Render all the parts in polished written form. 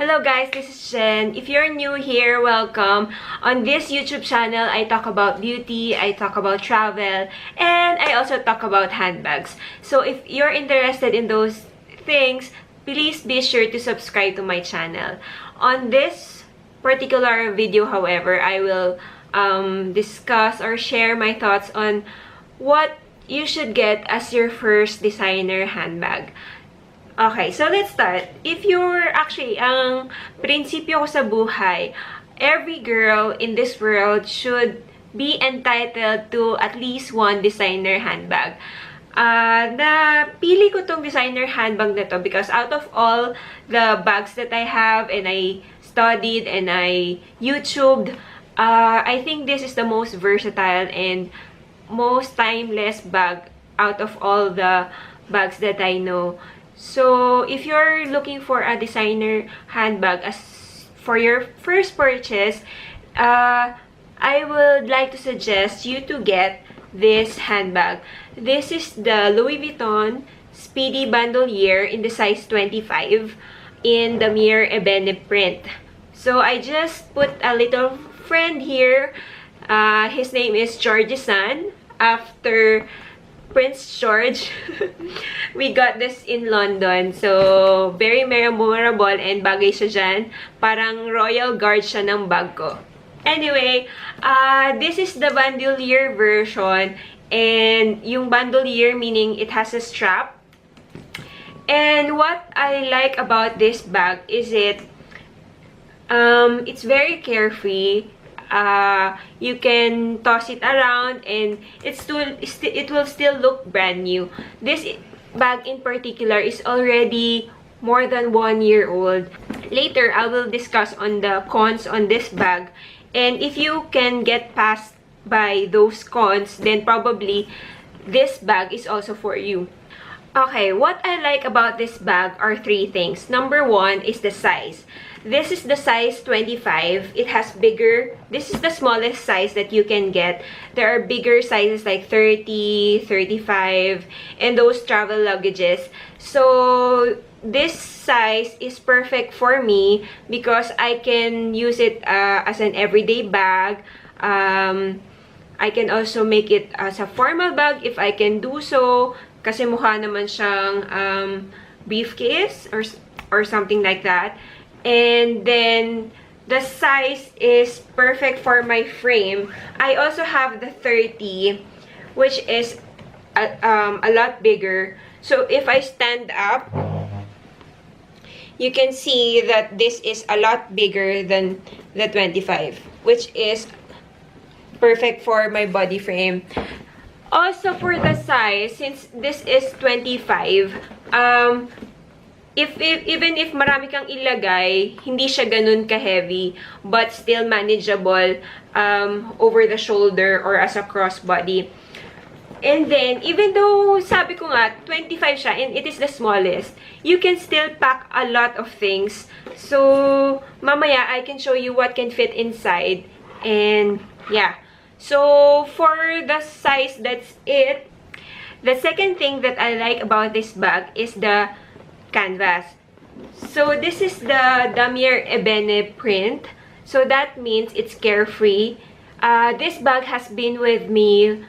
Hello guys, this is Jen. If you're new here, welcome. On this YouTube channel, I talk about beauty, I talk about travel, and I also talk about handbags. So if you're interested in those things, please be sure to subscribe to my channel. On this particular video, however, I will discuss or share my thoughts on what you should get as your first designer handbag. Okay, so let's start. If you're actually, ang prinsipyo ko sa buhay, every girl in this world should be entitled to at least one designer handbag. Napili ko tong designer handbag na to because out of all the bags that I have and I studied and I YouTubed, I think this is the most versatile and most timeless bag out of all the bags that I know. So, if you're looking for a designer handbag as for your first purchase, I would like to suggest you to get this handbag. This is the Louis Vuitton Speedy Bandolier in the size 25 in the Mere Ebene print. So, I just put a little friend here. His name is George's-san. After Prince George. We got this in London. So, very memorable and bagay siya dyan. Parang royal guard siya ng bag ko. Anyway, this is the bandolier version. And yung bandolier meaning it has a strap. And what I like about this bag is it's very carefree. You can toss it around and it will still look brand new. This bag in particular is already more than 1 year old. Later, I will discuss on the cons on this bag. And if you can get past by those cons, then probably this bag is also for you. Okay, what I like about this bag are 3 things. Number 1 is the size. This is the size 25. It has bigger. This is the smallest size that you can get. There are bigger sizes like 30, 35, and those travel luggages. So, this size is perfect for me because I can use it as an everyday bag. I can also make it as a formal bag if I can do so. Kasi mukha naman siyang briefcase or something like that. And then, the size is perfect for my frame. I also have the 30, which is a lot bigger. So, if I stand up, you can see that this is a lot bigger than the 25, which is perfect for my body frame. Also, for the size, since this is 25, even if marami kang ilagay, hindi siya ganun ka-heavy, but still manageable over the shoulder or as a crossbody. And then, even though sabi ko nga, 25 siya and it is the smallest, you can still pack a lot of things. So, mamaya, I can show you what can fit inside. And, yeah. So, for the size, that's it. The second thing that I like about this bag is the canvas. So, this is the Mere Ebene print. So, that means it's carefree. This bag has been with me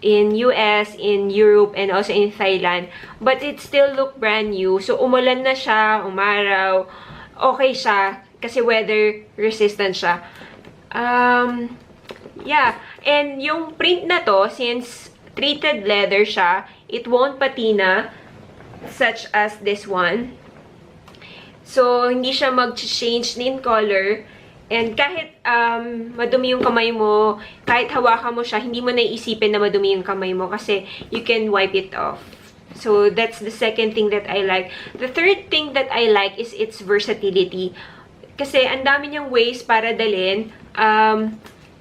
in US, in Europe, and also in Thailand. But it still look brand new. So, umulan na siya, umaraw. Okay siya. Kasi weather resistant siya. Yeah. And yung print na to, since treated leather siya, it won't patina. Such as this one. So, hindi siya mag-change in color. And kahit madumi yung kamay mo, kahit hawakan mo siya, hindi mo naiisipin na madumi yung kamay mo kasi you can wipe it off. So, that's the second thing that I like. The third thing that I like is its versatility. Kasi ang dami niyang ways para dalhin.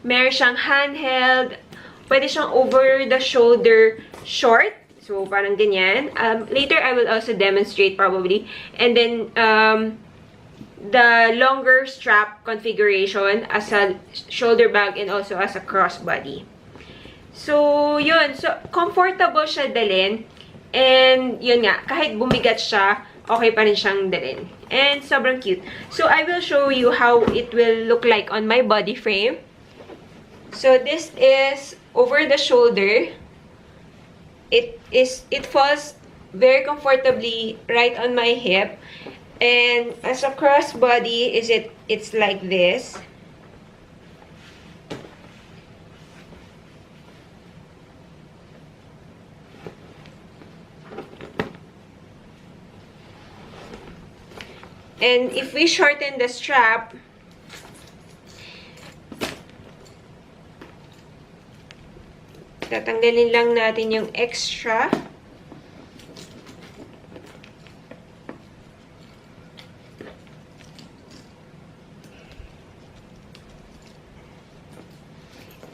Meron siyang handheld. Pwede siyang over-the-shoulder short. So, parang ganyan. Later, I will also demonstrate probably. And then, the longer strap configuration as a shoulder bag and also as a crossbody. So, yun. So, comfortable siya dalhin. And, yun nga, kahit bumigat siya, okay pa rin siyang dalhin. And sobrang cute. So, I will show you how it will look like on my body frame. So, this is over the shoulder. It falls very comfortably right on my hip. And as a crossbody, it's like this. And if we shorten the strap, tatanggalin lang natin yung extra.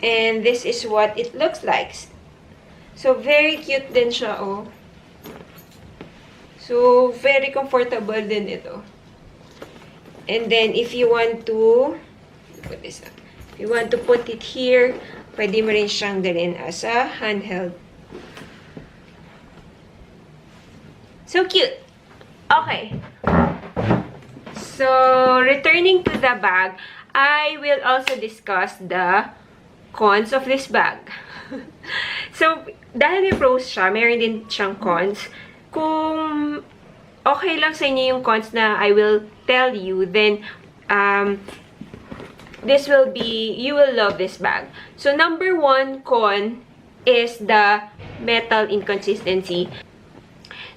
And this is what it looks like. So, very cute din siya, oh. So, very comfortable din ito. And then, if you want to, put this up. If you want to put it here, pwede mo rin siyang dalhin as a handheld. So cute! Okay. So, returning to the bag, I will also discuss the cons of this bag. So, dahil may pros siya, meron din siyang cons. Kung okay lang sa inyo yung cons na I will tell you, then this will be, you will love this bag. So, number 1 con is the metal inconsistency.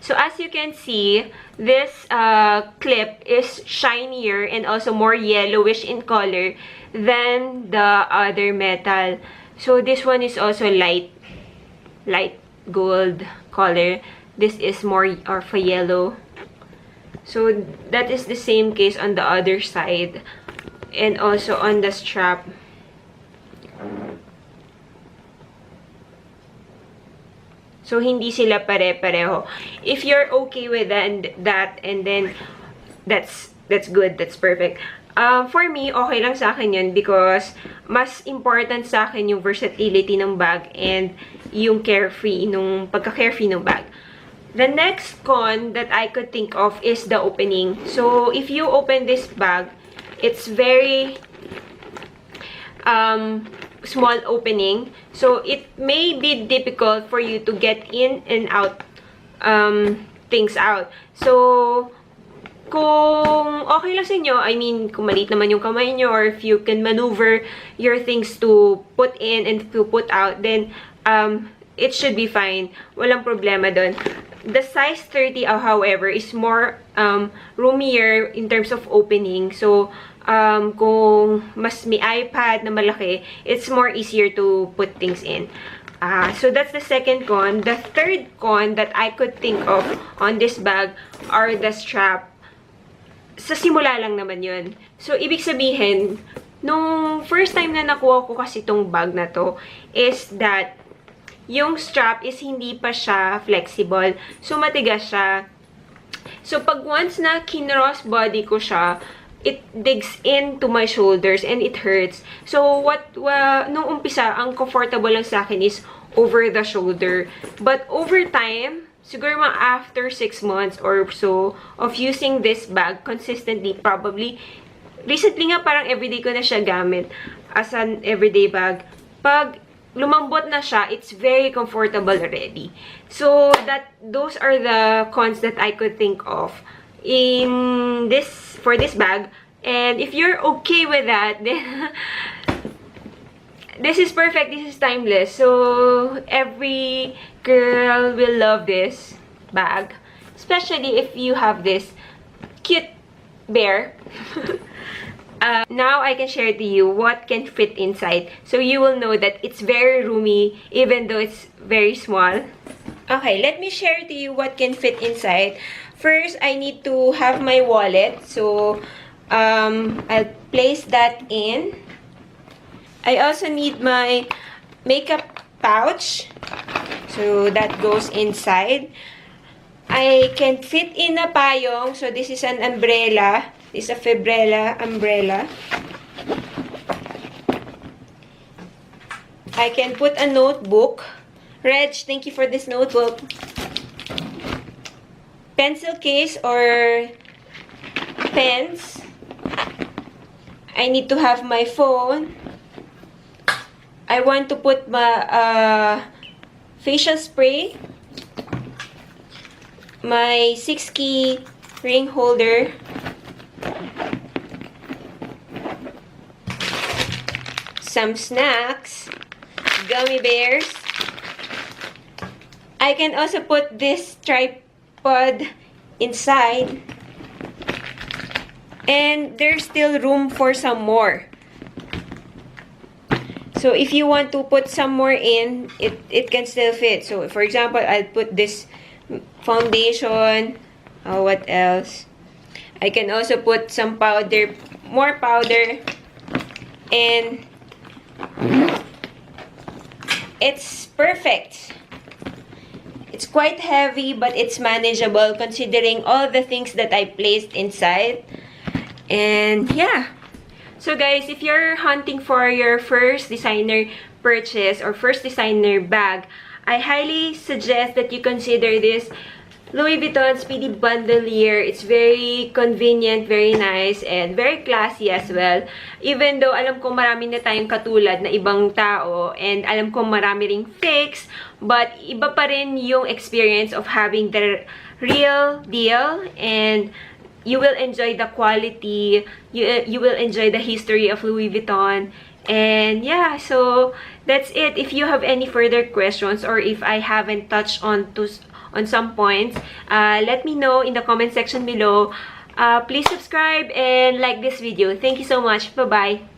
So, as you can see, this clip is shinier and also more yellowish in color than the other metal. So, this one is also light gold color. This is more of a yellow. So, that is the same case on the other side. And also on the strap. So, hindi sila pare-pareho. If you're okay with that, and then, that's good. That's perfect. For me, okay lang sa akin yun because mas important sa akin yung versatility ng bag and yung carefree, nung pagka-carefree ng bag. The next con that I could think of is the opening. So, if you open this bag, it's very small opening. So, it may be difficult for you to get in and out things out. So, kung okay lang sa inyo, I mean, kung maliit naman yung kamay nyo, or if you can maneuver your things to put in and to put out, then it should be fine. Walang problema dun. The size 30, however, is more roomier in terms of opening. So, kung mas may iPad na malaki, it's more easier to put things in. So, that's the second con. The third con that I could think of on this bag are the strap. Sa simula lang naman yun. So, ibig sabihin, nung first time na nakuha ko kasi itong bag na to, is that yung strap is hindi pa siya flexible. So, matigas siya. So, pag once na kinross body ko siya, it digs into my shoulders and it hurts. So, nung umpisa, ang comfortable lang sa akin is over the shoulder. But over time, siguro mga after 6 months or so of using this bag consistently, probably, recently nga parang everyday ko na siya gamit as an everyday bag. Pag lumambot na siya, it's very comfortable already. So, those are the cons that I could think of for this bag. And if you're okay with that, then this is perfect. This is timeless. So, every girl will love this bag. Especially if you have this cute bear. Now, I can share to you what can fit inside. So, you will know that it's very roomy, even though it's very small. Okay, let me share to you what can fit inside. First, I need to have my wallet. So, I'll place that in. I also need my makeup pouch. So, that goes inside. I can fit in a payong. So, this is an umbrella. This is a Fibrella umbrella. I can put a notebook. Reg, thank you for this notebook. pencil case or pens. I need to have my phone. I want to put my facial spray, my 6-key ring holder, some snacks, gummy bears. I can also put this tripod inside. And there's still room for some more. So if you want to put some more in, it can still fit. So for example, I'll put this foundation. What else? I can also put some powder, more powder. And it's perfect. It's quite heavy, but it's manageable considering all the things that I placed inside. And yeah. So guys, if you're hunting for your first designer purchase or first designer bag, I highly suggest that you consider this Louis Vuitton Speedy Bandolier. It's very convenient, very nice, and very classy as well. Even though alam ko marami na tayong katulad na ibang tao, and alam ko marami ring fakes, but iba pa rin yung experience of having the real deal, and you will enjoy the quality, you will enjoy the history of Louis Vuitton. And yeah, so that's it. If you have any further questions or if I haven't touched on some points, let me know in the comment section below. Please subscribe and like this video. Thank you so much. Bye-bye.